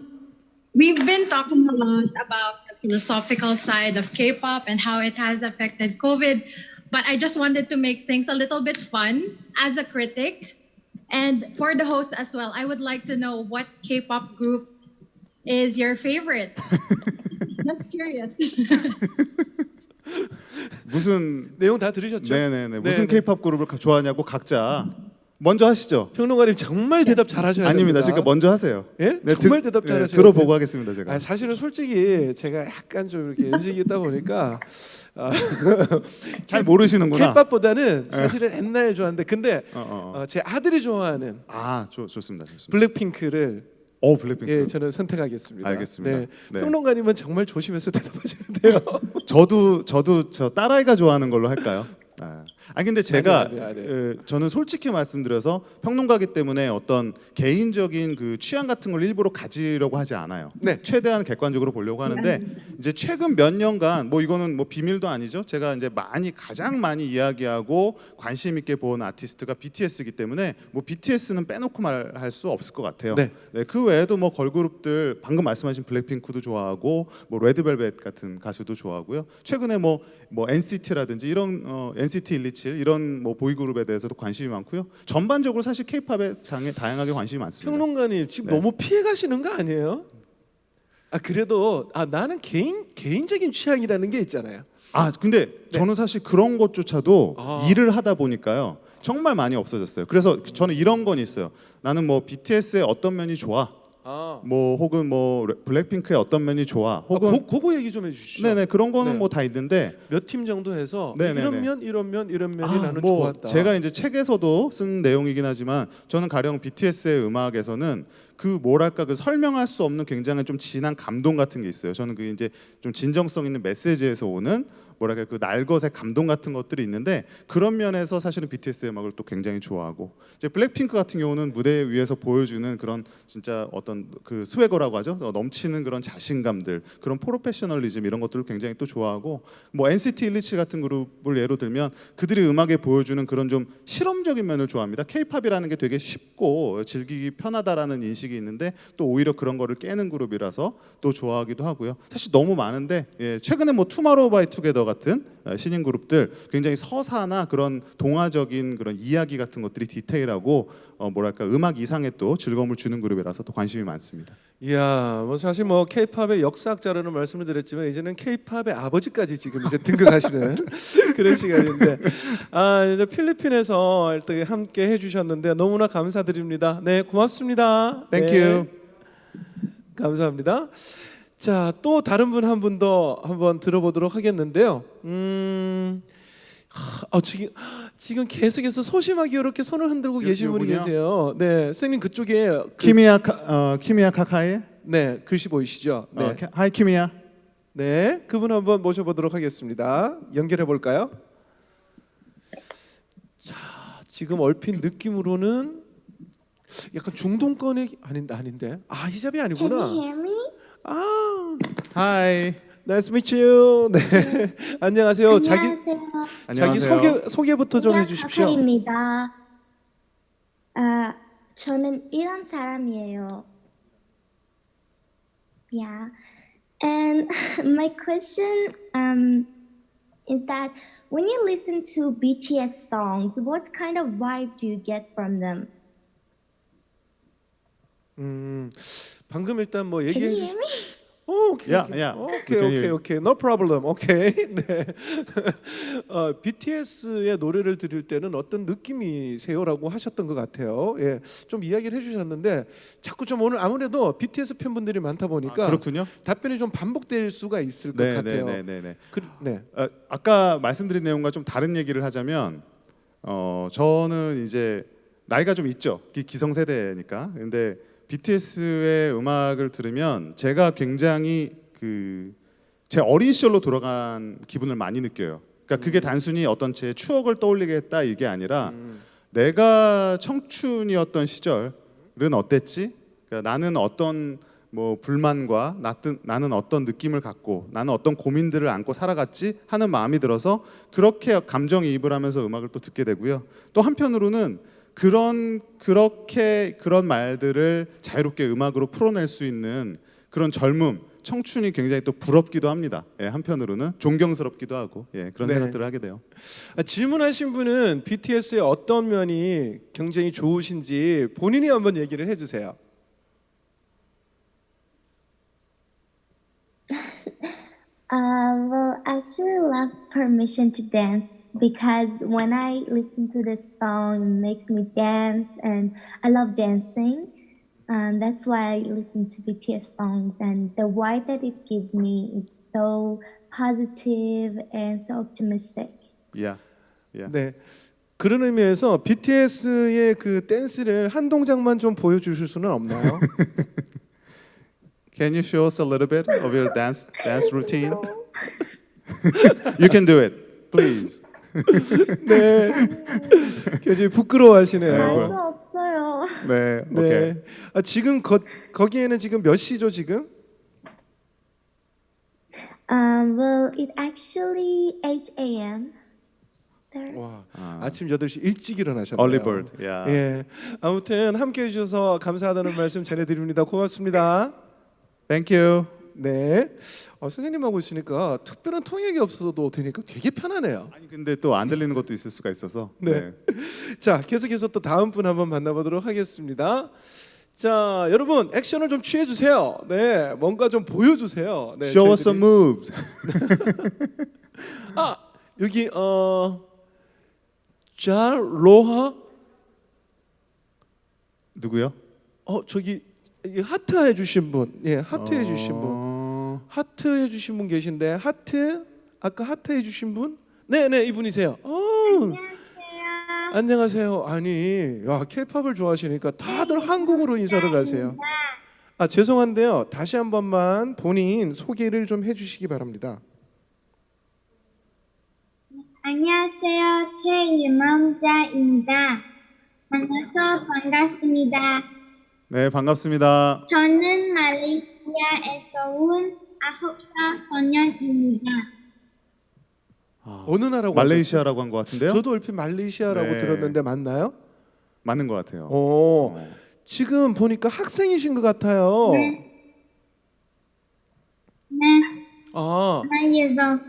we've been talking a lot about the philosophical side of K-pop and how it has affected COVID, but I just wanted to make things a little bit fun as a critic. And for the host as well, I would like to know what K-pop group is your favorite. Just curious. 무슨 내용 다 들으셨죠? 네네네 무슨 네네. K-팝 그룹을 좋아하냐고 각자 먼저 하시죠. 평론가님 정말 대답 잘하셔야 아닙니다. 됩니다. 그러니까 먼저 하세요. 예? 네, 정말 대답 잘하셔야 들어보고 돼요. 하겠습니다. 제가. 아, 사실은 솔직히 제가 약간 좀 이렇게 연식이 있다 보니까 잘 모르시는구나. K-팝보다는 사실은 옛날 좋아하는데 근데 어. 제 아들이 좋아하는 좋습니다. 블랙핑크를 블랙핑크. 예, 저는 선택하겠습니다. 알겠습니다. 네. 네. 평론가님은 정말 조심해서 대답하셔야 돼요. 저도 저 딸아이가 좋아하는 걸로 할까요? 근데 제가 아니요. 저는 솔직히 말씀드려서 평론가기 때문에 어떤 개인적인 그 취향 같은 걸 일부러 가지려고 하지 않아요. 네. 최대한 객관적으로 보려고 하는데 이제 최근 몇 년간 뭐 이거는 뭐 비밀도 아니죠. 제가 이제 가장 많이 이야기하고 관심 있게 본 아티스트가 BTS이기 때문에 뭐 BTS는 빼놓고 말할 수 없을 것 같아요. 네. 그 외에도 뭐 걸그룹들 방금 말씀하신 블랙핑크도 좋아하고 뭐 레드벨벳 같은 가수도 좋아하고요. 최근에 뭐 NCT라든지 이런 NCT 127 이런 뭐 보이그룹에 대해서도 관심이 많고요. 전반적으로 사실 K-팝에 다양하게 관심이 많습니다. 평론가님 지금 네. 너무 피해 가시는 거 아니에요? 그래도 나는 개인적인 취향이라는 게 있잖아요. 근데 저는 사실 그런 것조차도 아. 일을 하다 보니까요. 정말 많이 없어졌어요. 그래서 저는 이런 건 있어요. 나는 뭐 BTS의 어떤 면이 좋아. 뭐 혹은 뭐 블랙핑크의 어떤 면이 좋아. 혹은 그거 얘기 좀 해주시죠. 네네 그런 거는 네. 뭐 다 있는데 몇 팀 정도 해서 네네네. 이런 면이 나는 뭐 좋았다. 제가 이제 책에서도 쓴 내용이긴 하지만 저는 가령 BTS의 음악에서는 그 뭐랄까 그 설명할 수 없는 굉장히 좀 진한 감동 같은 게 있어요. 저는 그 이제 좀 진정성 있는 메시지에서 오는 뭐랄까 그 날것의 감동 같은 것들이 있는데 그런 면에서 사실은 BTS의 음악을 또 굉장히 좋아하고 이제 블랙핑크 같은 경우는 무대 위에서 보여주는 그런 진짜 어떤 그 스웨거라고 하죠. 넘치는 그런 자신감들, 그런 프로페셔널리즘 이런 것들을 굉장히 또 좋아하고 뭐 NCT 127 같은 그룹을 예로 들면 그들이 음악에 보여주는 그런 좀 실험적인 면을 좋아합니다. K-팝이라는 게 되게 쉽고 즐기기 편하다라는 인식이 있는데 또 오히려 그런 거를 깨는 그룹이라서 또 좋아하기도 하고요. 사실 너무 많은데 최근에 뭐 투마로우바이투게더 같은 신인 그룹들 굉장히 서사나 그런 동화적인 그런 이야기 같은 것들이 디테일하고 뭐랄까 음악 이상의 또 즐거움을 주는 그룹이라서 또 관심이 많습니다. 이야, 뭐 사실 뭐 K-팝의 역사학자라는 말씀을 드렸지만 이제는 K-팝의 아버지까지 지금 이제 등극하시는 그런 시간인데 이제 필리핀에서 일단 함께 해주셨는데 너무나 감사드립니다. 네, 고맙습니다. Thank 네. you. 감사합니다. 자, 또 다른 분 한 분 더 한번 들어보도록 하겠는데요. 지금 계속해서 소심하게 이렇게 손을 흔들고 계신 분이 이분이요? 계세요. 네, 선생님 그쪽에 키미야 카카이. 네, 글씨 보이시죠? 네, 하이 키미야. 네, 그분 한번 모셔보도록 하겠습니다. 연결해 볼까요? 자, 지금 얼핏 느낌으로는 약간 중동권의 아닌데, 히잡이 아니구나. 하이. Nice to meet you. 네, 안녕하세요. 자기 안녕하세요. 소개부터 좀 해주십시오. 카카입니다. 저는 이란 사람이에요. Yeah. And my question is that when you listen to BTS songs, what kind of vibe do you get from them? 방금 일단 뭐 Can 얘기해 you 주시. hear me? 오케이. Yeah. 오케이. No problem. 오케이. 네. BTS의 노래를 들을 때는 어떤 느낌이세요라고 하셨던 것 같아요. 예, 좀 이야기를 해주셨는데 자꾸 좀 오늘 아무래도 BTS 팬분들이 많다 보니까 그렇군요. 답변이 좀 반복될 수가 있을 것 같아요. 네. 네. 아까 말씀드린 내용과 좀 다른 얘기를 하자면 저는 이제 나이가 좀 있죠. 기성세대니까. 근데 BTS의 음악을 들으면 제가 굉장히 제 어린 시절로 돌아간 기분을 많이 느껴요. 그러니까 그게 단순히 어떤 제 추억을 떠올리게 했다 이게 아니라 내가 청춘이었던 시절은 어땠지? 그러니까 나는 어떤 뭐 불만과 나는 어떤 느낌을 갖고 나는 어떤 고민들을 안고 살아갔지 하는 마음이 들어서 그렇게 감정이입을 하면서 음악을 또 듣게 되고요. 또 한편으로는 그런 말들을 자유롭게 음악으로 풀어낼 수 있는 그런 젊음, 청춘이 굉장히 또 부럽기도 합니다. 예, 한편으로는 존경스럽기도 하고 그런 네. 생각들을 하게 돼요. 질문하신 분은 BTS의 어떤 면이 굉장히 좋으신지 본인이 한번 얘기를 해주세요. Well, I actually love Permission to Dance because when I listen to the song, it makes me dance, and I love dancing. And that's why I listen to BTS songs, and the vibe that it gives me is so positive and so optimistic. Yeah. Yeah. 네. 그런 의미에서 BTS의 그 댄스를 한 동작만 좀 보여주실 수는 없나요? Can you show us a little bit of your dance routine? You can do it, please. 네. 굉장히 부끄러워하시네요. 알 수 없어요. 네, 오케이. 네. 지금 거기에는 지금 몇 시죠 지금? Well, it actually 8 a.m. there. 와, 아침 8시 일찍 일어나셨네요. Early bird. Yeah. 예. 아무튼 함께 해주셔서 감사하다는 말씀 전해드립니다. 고맙습니다. Thank you. 네. 선생님하고 있으니까 특별한 통역이 없어도 되니까 되게 편하네요. 아니 근데 또 안 들리는 것도 있을 수가 있어서. 네. 자, 계속해서 또 다음 분 한번 만나보도록 하겠습니다. 자, 여러분 액션을 좀 취해 주세요. 네, 뭔가 좀 보여주세요. 네, Show us some moves. 여기 자로하 누구요? 저기 이게 하트 해주신 분, 예, 하트 해주신 분, 하트 해주신 분 계신데 하트 아까 하트 해주신 분, 네, 이분이세요. 안녕하세요. 아니, 야, K-팝을 좋아하시니까 다들 한국어로 인사를 하세요. 죄송한데요. 다시 한 번만 본인 소개를 좀 해주시기 바랍니다. 안녕하세요. 최유망자입니다. 만나서 반갑습니다. 네, 반갑습니다. 저는 말레이시아에서 온 9살 소년입니다. 어느 나라고? 말레이시아라고 한 것 같은데요? 하셨어요? 저도 얼핏 말레이시아라고 네. 들었는데 맞나요? 맞는 것 같아요. 지금 보니까 학생이신 것 같아요. 네, 9 years old.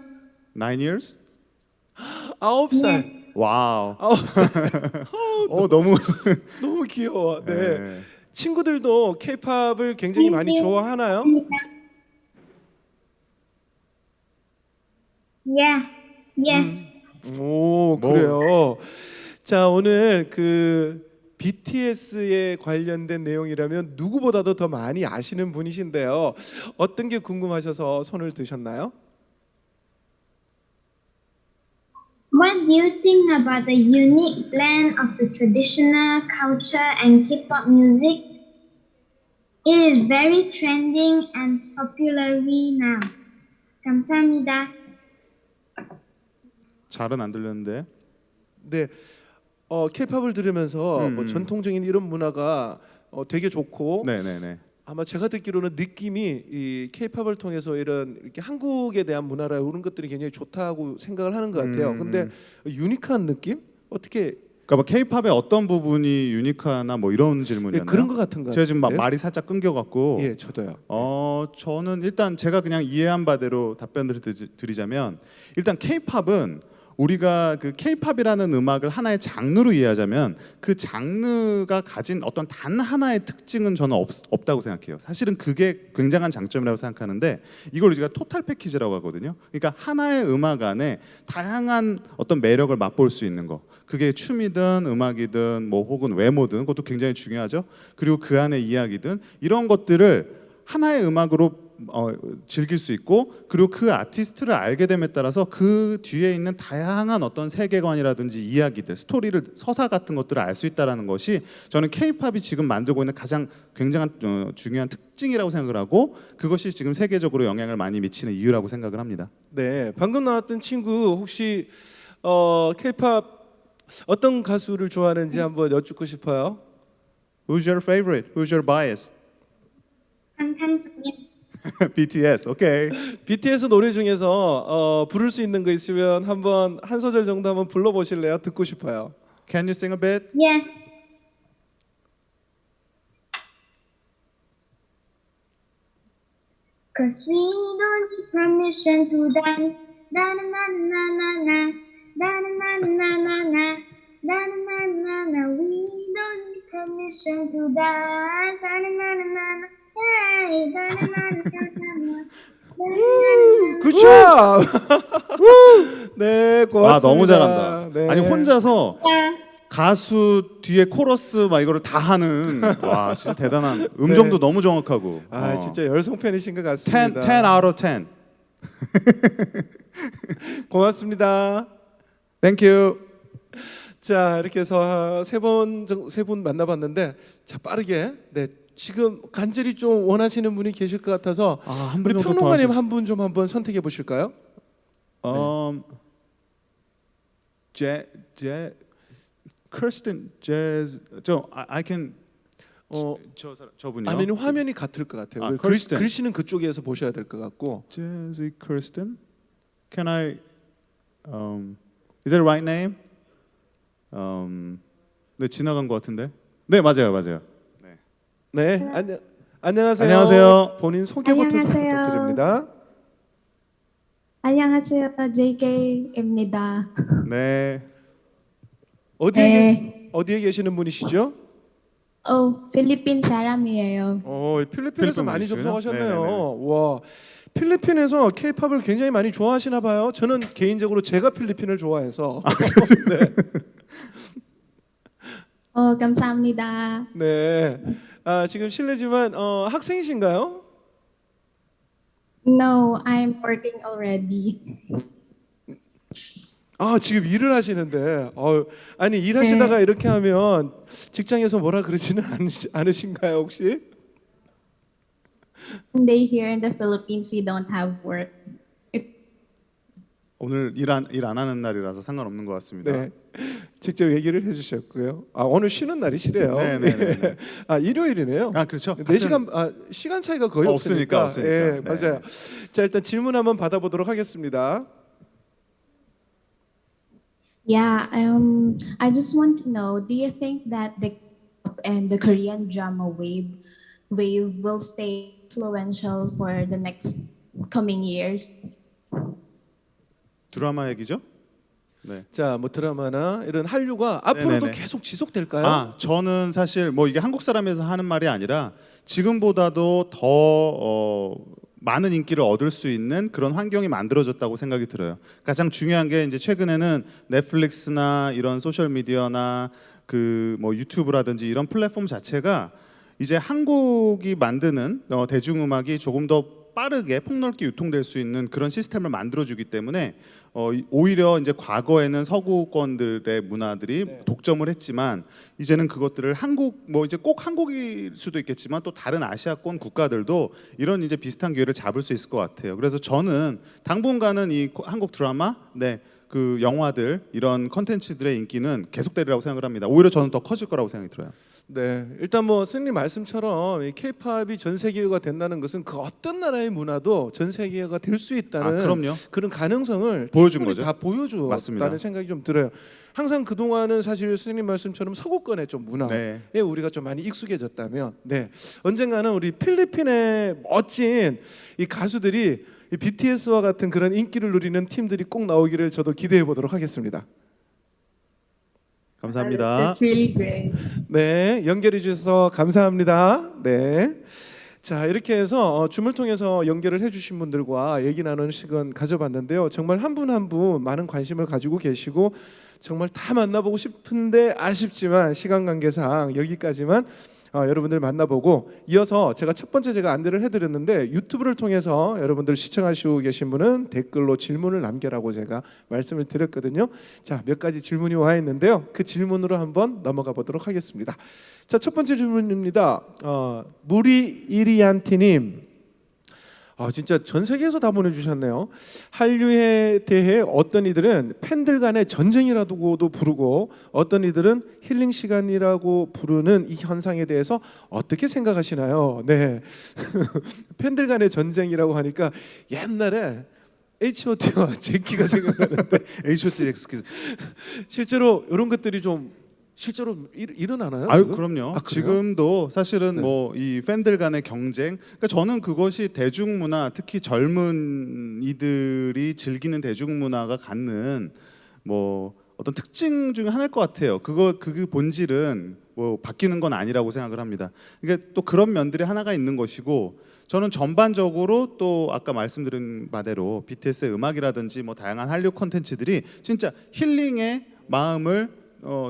9 years? 9살. 와우. 9살. 너무 너무 귀여워. 네. 네. 친구들도 K-팝을 굉장히 많이 좋아하나요? Yeah, yes. 오, 그래요. 자, 오늘 그 BTS에 관련된 내용이라면 누구보다도 더 많이 아시는 분이신데요. 어떤 게 궁금하셔서 손을 드셨나요? What do you think about the unique blend of the traditional culture and K-pop music? It is very trending and popularly now. 감사합니다. 잘은 안 들렸는데. 네. K-팝을 들으면서 뭐 전통적인 이런 문화가 되게 좋고 네네네. 아마 제가 듣기로는 느낌이 이 K-팝을 통해서 이렇게 한국에 대한 문화라 이런 것들이 굉장히 좋다고 생각을 하는 것 같아요. 근데 유니크한 느낌? 어떻게? 그러니까 뭐 K-팝의 어떤 부분이 유니크하나 뭐 이런 질문이었나요? 그런 것 같은 것 제가 지금 같은데요? 말이 살짝 끊겨갖고. 예, 저도요. 저는 일단 제가 그냥 이해한 바대로 답변을 드리자면 일단 K-팝은 우리가 그 K-팝이라는 음악을 하나의 장르로 이해하자면 그 장르가 가진 어떤 단 하나의 특징은 저는 없다고 생각해요. 사실은 그게 굉장한 장점이라고 생각하는데 이걸 우리가 토탈 패키지라고 하거든요. 그러니까 하나의 음악 안에 다양한 어떤 매력을 맛볼 수 있는 거. 그게 춤이든 음악이든 뭐 혹은 외모든 그것도 굉장히 중요하죠. 그리고 그 안에 이야기든 이런 것들을 하나의 음악으로 즐길 수 있고 그리고 그 아티스트를 알게 됨에 따라서 그 뒤에 있는 다양한 어떤 세계관이라든지 이야기들, 스토리를 서사 같은 것들을 알 수 있다는 것이 저는 K-팝이 지금 만들고 있는 가장 굉장한 중요한 특징이라고 생각을 하고 그것이 지금 세계적으로 영향을 많이 미치는 이유라고 생각을 합니다. 네, 방금 나왔던 친구 혹시 K-팝 어떤 가수를 좋아하는지 한번 여쭙고 싶어요. Who's your favorite? Who's your bias? BTS. 오케이. BTS 노래 중에서 부를 수 있는 거 있으면 한번 한 소절 정도 한번 불러보실래요? 듣고 싶어요. Can you sing a bit? Yes. Cause we don't need permission to dance. Da na na na na na. Da na na na na na. Da na na na na. We don't need permission to dance. Da na na na na na. Hey, da na na na na na. 굿잡! 네, 고맙습니다. 아 너무 잘한다. 네. 아니 혼자서 가수 뒤에 코러스 막 이거를 다 하는 와 진짜 대단한 음정도 너무 정확하고 아 진짜 열성 팬이신 것 같습니다. 10 out of 10. 고맙습니다. Thank you. 자 이렇게 해서 세 분 만나봤는데 자 빠르게 네 지금 간절히 좀 원하시는 분이 계실 것 같아서 한 우리 분 정도 평론가님 더 한 분 좀 한번 선택해 보실까요? 제 크리스틴 재즈 저 I can 저분이요. 아니면 화면이 같을 것 같아요. 아, 글씨는 그쪽에서 보셔야 될 것 같고. 재즈 크리스틴. Can I is that the right name? 네 지나간 것 같은데. 네 맞아요. 네 안녕하세요. 안녕하세요. 본인 소개부터 좀 안녕하세요. 부탁드립니다. 안녕하세요. JK입니다. 네. 어디에 계시는 분이시죠? 필리핀 사람이에요. 필리핀에서 필리핀 많이 분이시구나. 접속하셨네요. 네네네. 와, 필리핀에서 K-팝을 굉장히 많이 좋아하시나 봐요. 저는 개인적으로 제가 필리핀을 좋아해서. 네. 감사합니다. 네. 지금 실례지만 학생이신가요? No, I'm working already. 지금 일을 하시는데 아니 일하시다가 네. 이렇게 하면 직장에서 뭐라 그러지는 않으신가요 혹시? Day here in the Philippines, we don't have work. 오늘 일 안 하는 날이라서 상관없는 것 같습니다. 네. 직접 얘기를 해주셨고요. 오늘 쉬는 날이시래요. 네네네. 일요일이네요. 그렇죠. 4시간 시간 차이가 거의 없으니까. 없으니까. 예, 네. 맞아요. 자 일단 질문 한번 받아보도록 하겠습니다. Yeah, I just want to know, do you think that the K-pop and the Korean drama wave will stay influential for the next coming years? 드라마 얘기죠? 네. 자, 뭐 드라마나 이런 한류가 앞으로도 네네네. 계속 지속될까요? 저는 사실 뭐 이게 한국 사람에서 하는 말이 아니라 지금보다도 더 많은 인기를 얻을 수 있는 그런 환경이 만들어졌다고 생각이 들어요. 가장 중요한 게 이제 최근에는 넷플릭스나 이런 소셜 미디어나 그 뭐 유튜브라든지 이런 플랫폼 자체가 이제 한국이 만드는 대중음악이 조금 더 빠르게 폭넓게 유통될 수 있는 그런 시스템을 만들어주기 때문에 오히려 이제 과거에는 서구권들의 문화들이 독점을 했지만 이제는 그것들을 한국 뭐 이제 꼭 한국일 수도 있겠지만 또 다른 아시아권 국가들도 이런 이제 비슷한 기회를 잡을 수 있을 것 같아요. 그래서 저는 당분간은 이 한국 드라마, 그 영화들 이런 컨텐츠들의 인기는 계속되리라고 생각을 합니다. 오히려 저는 더 커질 거라고 생각이 들어요. 네, 일단 뭐 스님 말씀처럼 이 K-팝이 전 세계화가 된다는 것은 그 어떤 나라의 문화도 전 세계화가 될 수 있다는 그럼요. 그런 가능성을 보여준 충분히 거죠. 다 보여줬다는 맞습니다. 생각이 좀 들어요. 항상 그 동안은 사실 스님 말씀처럼 서구권의 좀 문화에 우리가 좀 많이 익숙해졌다면, 언젠가는 우리 필리핀의 멋진 이 가수들이 이 BTS와 같은 그런 인기를 누리는 팀들이 꼭 나오기를 저도 기대해 보도록 하겠습니다. 감사합니다. That's really great. 네, 연결해 주셔서 감사합니다. 네. 자, 이렇게 해서 줌을 통해서 연결을 해주신 분들과 얘기 나누는 시간 가져봤는데요. 정말 한 분 한 분 많은 관심을 가지고 계시고 정말 다 만나보고 싶은데 아쉽지만 시간 관계상 여기까지만 여러분들 만나보고 이어서 제가 첫 번째 제가 안내를 해드렸는데 유튜브를 통해서 여러분들 시청하시고 계신 분은 댓글로 질문을 남겨라고 제가 말씀을 드렸거든요. 자, 몇 가지 질문이 와 있는데요. 그 질문으로 한번 넘어가 보도록 하겠습니다. 자, 첫 번째 질문입니다. 무리이리안티님, 진짜 전 세계에서 다 보내주셨네요. 한류에 대해 어떤 이들은 팬들 간의 전쟁이라고도 부르고 어떤 이들은 힐링 시간이라고 부르는 이 현상에 대해서 어떻게 생각하시나요? 네, 팬들 간의 전쟁이라고 하니까 옛날에 H.O.T와 제키가 생각나는데 H.O.T. 엑스키즈. 실제로 이런 것들이 좀 실제로 일어나나요? 아유 지금? 그럼요. 아, 그래요? 지금도 사실은 네. 뭐 이 팬들 간의 경쟁. 그러니까 저는 그것이 대중문화, 특히 젊은 이들이 즐기는 대중문화가 갖는 뭐 어떤 특징 중에 하나일 것 같아요. 그 본질은 뭐 바뀌는 건 아니라고 생각을 합니다. 그러니까 또 그런 면들이 하나가 있는 것이고, 저는 전반적으로 또 아까 말씀드린 바대로 BTS의 음악이라든지 뭐 다양한 한류 콘텐츠들이 진짜 힐링의 마음을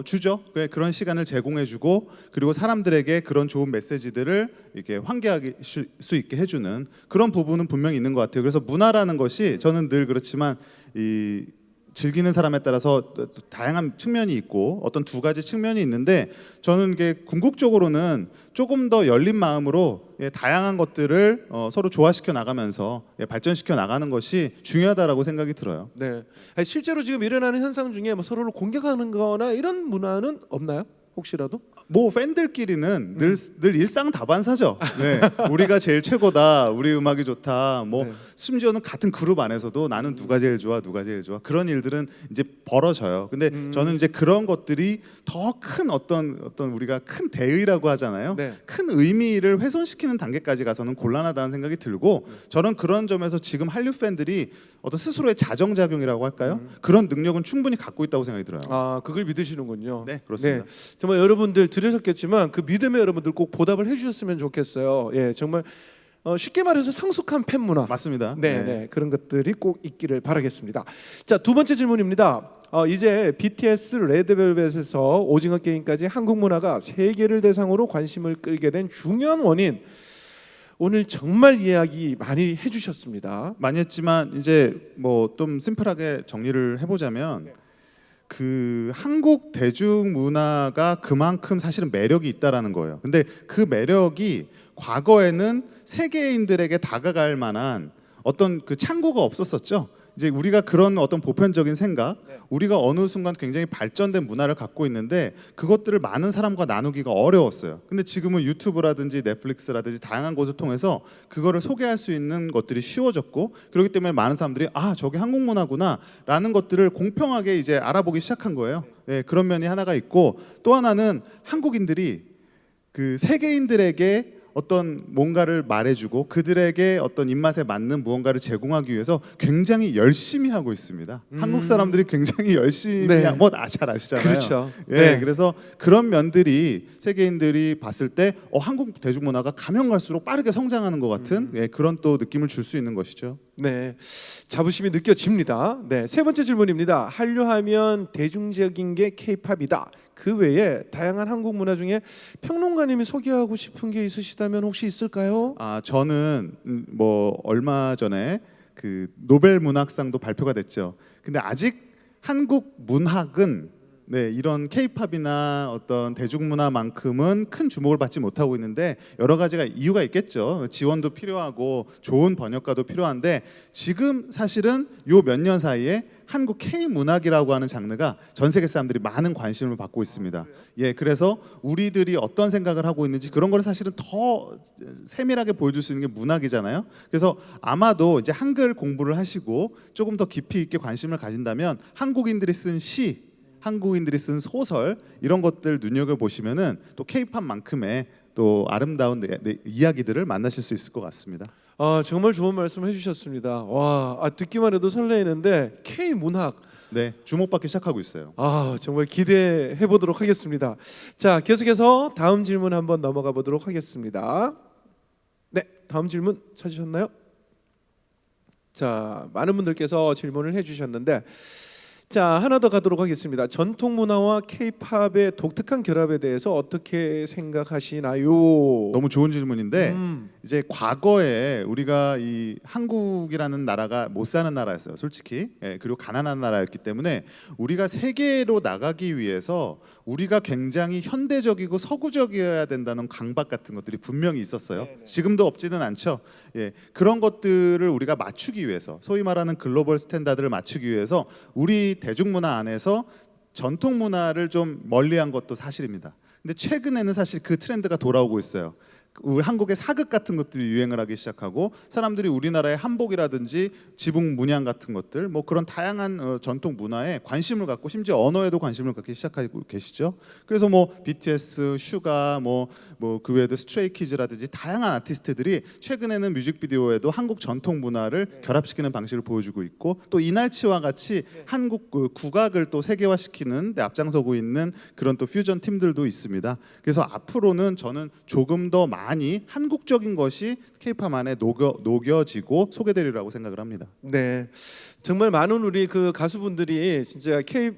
주죠. 그런 시간을 제공해주고, 그리고 사람들에게 그런 좋은 메시지들을 이렇게 환기할 수 있게 해주는 그런 부분은 분명히 있는 것 같아요. 그래서 문화라는 것이 저는 늘 그렇지만 이 즐기는 사람에 따라서 다양한 측면이 있고 어떤 두 가지 측면이 있는데, 저는 이게 궁극적으로는 조금 더 열린 마음으로 다양한 것들을 서로 조화시켜 나가면서 발전시켜 나가는 것이 중요하다라고 생각이 들어요. 네. 아니, 실제로 지금 일어나는 현상 중에 뭐 서로를 공격하는 거나 이런 문화는 없나요? 혹시라도? 뭐 팬들끼리는 늘 일상다반사죠. 네. 우리가 제일 최고다, 우리 음악이 좋다. 뭐 네. 심지어는 같은 그룹 안에서도 나는 누가 제일 좋아, 누가 제일 좋아, 그런 일들은 이제 벌어져요. 근데 저는 이제 그런 것들이 더 큰 어떤 우리가 큰 대의라고 하잖아요. 네. 큰 의미를 훼손시키는 단계까지 가서는 곤란하다는 생각이 들고, 저는 그런 점에서 지금 한류 팬들이 어떤 스스로의 자정작용이라고 할까요? 그런 능력은 충분히 갖고 있다고 생각이 들어요. 그걸 믿으시는군요. 네, 그렇습니다. 정말 여러분들 들으셨겠지만 그 믿음에 여러분들 꼭 보답을 해주셨으면 좋겠어요. 예, 정말 쉽게 말해서 성숙한 팬 문화. 맞습니다. 네, 그런 것들이 꼭 있기를 바라겠습니다. 자, 두 번째 질문입니다. 이제 BTS, 레드벨벳에서 오징어 게임까지 한국 문화가 세계를 대상으로 관심을 끌게 된 중요한 원인, 오늘 정말 이야기 많이 해주셨습니다. 많이 했지만 이제 뭐 좀 심플하게 정리를 해보자면, 그 한국 대중문화가 그만큼 사실은 매력이 있다라는 거예요. 근데 그 매력이 과거에는 세계인들에게 다가갈 만한 어떤 그 창구가 없었었죠. 이제 우리가 그런 어떤 보편적인 생각, 우리가 어느 순간 굉장히 발전된 문화를 갖고 있는데 그것들을 많은 사람과 나누기가 어려웠어요. 근데 지금은 유튜브라든지 넷플릭스라든지 다양한 곳을 통해서 그거를 소개할 수 있는 것들이 쉬워졌고, 그렇기 때문에 많은 사람들이 저게 한국 문화구나 라는 것들을 공평하게 이제 알아보기 시작한 거예요. 네, 그런 면이 하나가 있고, 또 하나는 한국인들이 그 세계인들에게 어떤 뭔가를 말해주고 그들에게 어떤 입맛에 맞는 무언가를 제공하기 위해서 굉장히 열심히 하고 있습니다. 한국 사람들이 굉장히 열심히 네. 뭐 잘 아시잖아요. 그렇죠. 예, 네. 그래서 그런 면들이 세계인들이 봤을 때 한국 대중문화가 가면 갈수록 빠르게 성장하는 것 같은 그런 또 느낌을 줄 수 있는 것이죠. 네, 자부심이 느껴집니다. 네, 세 번째 질문입니다. 한류하면 대중적인 게 K-팝이다. 그 외에 다양한 한국 문화 중에 평론가님이 소개하고 싶은 게 있으시다면 혹시 있을까요? 저는 뭐 얼마 전에 그 노벨 문학상도 발표가 됐죠. 근데 아직 한국 문학은 이런 K-팝이나 어떤 대중문화만큼은 큰 주목을 받지 못하고 있는데, 여러 가지가 이유가 있겠죠. 지원도 필요하고 좋은 번역가도 필요한데, 지금 사실은 요 몇 년 사이에 한국 K-문학이라고 하는 장르가 전 세계 사람들이 많은 관심을 받고 있습니다. 예, 그래서 우리들이 어떤 생각을 하고 있는지 그런 거를 사실은 더 세밀하게 보여줄 수 있는 게 문학이잖아요. 그래서 아마도 이제 한글 공부를 하시고 조금 더 깊이 있게 관심을 가진다면 한국인들이 쓴 시, 한국인들이 쓴 소설, 이런 것들 눈여겨 보시면은 또 K-팝만큼의 또 아름다운 이야기들을 만나실 수 있을 것 같습니다. 정말 좋은 말씀 해주셨습니다. 와, 듣기만 해도 설레이는데 K 문학. 네, 주목받기 시작하고 있어요. 정말 기대해 보도록 하겠습니다. 자, 계속해서 다음 질문 한번 넘어가 보도록 하겠습니다. 네, 다음 질문 찾으셨나요? 자, 많은 분들께서 질문을 해주셨는데, 자, 하나 더 가도록 하겠습니다. 전통 문화와 K-팝의 독특한 결합에 대해서 어떻게 생각하시나요? 너무 좋은 질문인데 이제 과거에 우리가 이 한국이라는 나라가 못 사는 나라였어요, 솔직히. 예, 그리고 가난한 나라였기 때문에 우리가 세계로 나가기 위해서 우리가 굉장히 현대적이고 서구적이어야 된다는 강박 같은 것들이 분명히 있었어요. 지금도 없지는 않죠. 예, 그런 것들을 우리가 맞추기 위해서, 소위 말하는 글로벌 스탠다드를 맞추기 위해서 우리 대중문화 안에서 전통 문화를 좀 멀리한 것도 사실입니다. 근데 최근에는 사실 그 트렌드가 돌아오고 있어요. 우리 한국의 사극 같은 것들이 유행을 하기 시작하고 사람들이 우리나라의 한복이라든지 지붕 문양 같은 것들 뭐 그런 다양한 전통 문화에 관심을 갖고 심지어 언어에도 관심을 갖기 시작하고 계시죠. 그래서 뭐 BTS, 슈가 뭐 그 외에도 스트레이키즈라든지 다양한 아티스트들이 최근에는 뮤직비디오에도 한국 전통 문화를 결합시키는 방식을 보여주고 있고 또 이날치와 같이 한국 국악을 또 세계화시키는 데 앞장서고 있는 그런 또 퓨전 팀들도 있습니다. 그래서 앞으로는 저는 조금 더 많이 한국적인 것이 K-팝 안에 녹여지고 소개되리라고 생각을 합니다. 네, 정말 많은 우리 그 가수분들이 진짜 K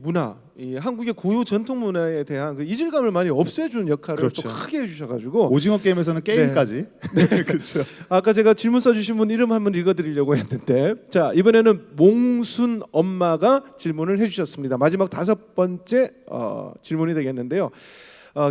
문화, 이 한국의 고유 전통 문화에 대한 그 이질감을 많이 없애준 역할을 그렇죠. 또 크게 해주셔가지고 오징어 게임에서는 게임까지. 네, 그렇죠. 아까 제가 질문 써주신 분 이름 한번 읽어드리려고 했는데 자 이번에는 몽순 엄마가 질문을 해주셨습니다. 마지막 5번째 질문이 되겠는데요.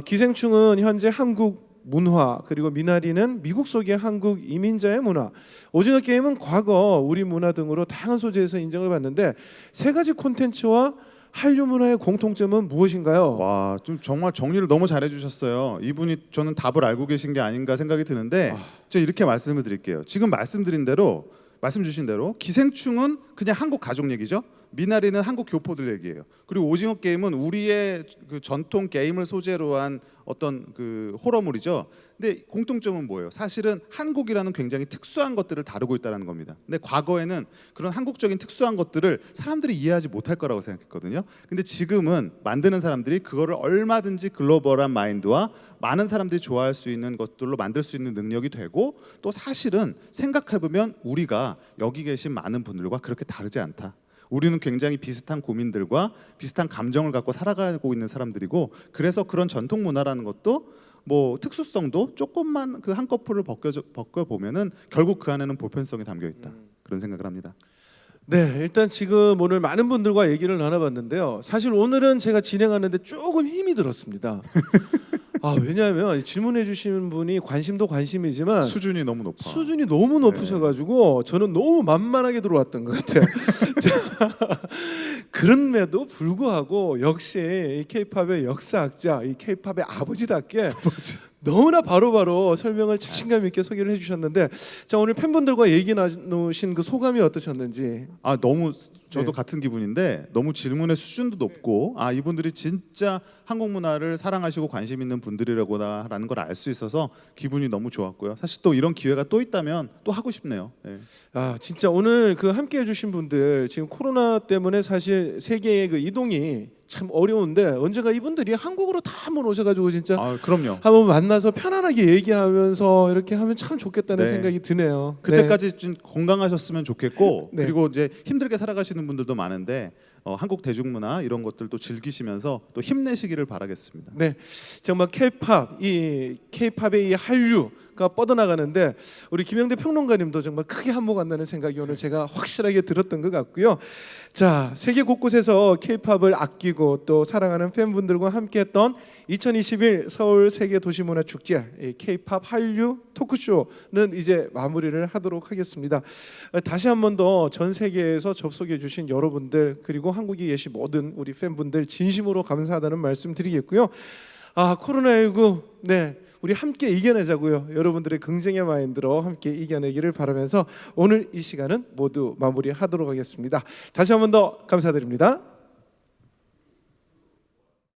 기생충은 현재 한국 문화 그리고 미나리는 미국 속의 한국 이민자의 문화 오징어 게임은 과거 우리 문화 등으로 다양한 소재에서 인정을 받는데 세 가지 콘텐츠와 한류 문화의 공통점은 무엇인가요? 와, 좀 정말 정리를 너무 잘해 주셨어요. 이분이 저는 답을 알고 계신 게 아닌가 생각이 드는데 제가 이렇게 말씀을 드릴게요. 지금 말씀 주신 대로 기생충은 그냥 한국 가족 얘기죠. 미나리는 한국 교포들 얘기예요. 그리고 오징어 게임은 우리의 그 전통 게임을 소재로 한 어떤 그 호러물이죠. 근데 공통점은 뭐예요? 사실은 한국이라는 굉장히 특수한 것들을 다루고 있다는 겁니다. 근데 과거에는 그런 한국적인 특수한 것들을 사람들이 이해하지 못할 거라고 생각했거든요. 근데 지금은 만드는 사람들이 그거를 얼마든지 글로벌한 마인드와 많은 사람들이 좋아할 수 있는 것들로 만들 수 있는 능력이 되고 또 사실은 생각해보면 우리가 여기 계신 많은 분들과 그렇게 다르지 않다. 우리는 굉장히 비슷한 고민들과 비슷한 감정을 갖고 살아가고 있는 사람들이고 그래서 그런 전통 문화라는 것도 뭐 특수성도 조금만 그 한꺼풀을 벗겨 보면은 결국 그 안에는 보편성이 담겨 있다 그런 생각을 합니다. 네, 일단 지금 오늘 많은 분들과 얘기를 나눠봤는데요. 사실 오늘은 제가 진행하는데 조금 힘이 들었습니다. 왜냐하면 질문해 주신 분이 관심도 관심이지만 수준이 너무 높아. 수준이 너무 높으셔가지고 저는 너무 만만하게 들어왔던 것 같아요. 그럼에도 불구하고 역시 이 K-팝의 역사학자, 이 K-팝의 아버지답게 너무나 바로바로 설명을 자신감 있게 소개를 해주셨는데 자 오늘 팬분들과 얘기 나누신 그 소감이 어떠셨는지. 너무 저도 네. 같은 기분인데 너무 질문의 수준도 높고 이분들이 진짜 한국 문화를 사랑하시고 관심 있는 분들이라고라는 걸 알 수 있어서 기분이 너무 좋았고요. 사실 또 이런 기회가 또 있다면 또 하고 싶네요. 네. 진짜 오늘 그 함께 해주신 분들 지금 코로나 때문에 사실 세계의 그 이동이 참 어려운데 언젠가 이분들이 한국으로 다 한번 오셔가지고 진짜 그럼요. 한번 만나서 편안하게 얘기하면서 이렇게 하면 참 좋겠다는 네. 생각이 드네요. 그때까지 좀 건강하셨으면 좋겠고 네. 그리고 이제 힘들게 살아가시는 분들도 많은데 한국 대중문화 이런 것들도 즐기시면서 또 힘내시기를 바라겠습니다. 네, 정말 K-팝 이 K-팝의 이 한류가 뻗어나가는데 우리 김영대 평론가님도 정말 크게 한몫한다는 생각이 오늘 제가 확실하게 들었던 것 같고요. 자, 세계 곳곳에서 K-팝을 아끼고 또 사랑하는 팬분들과 함께했던 2021 서울 세계 도시문화 축제 K-팝 한류 토크쇼는 이제 마무리를 하도록 하겠습니다. 다시 한 번 더 전 세계에서 접속해 주신 여러분들 그리고 한국에 계신 모든 우리 팬분들 진심으로 감사하다는 말씀 드리겠고요. 코로나19 우리 함께 이겨내자고요. 여러분들의 긍정의 마인드로 함께 이겨내기를 바라면서 오늘 이 시간은 모두 마무리하도록 하겠습니다. 다시 한 번 더 감사드립니다.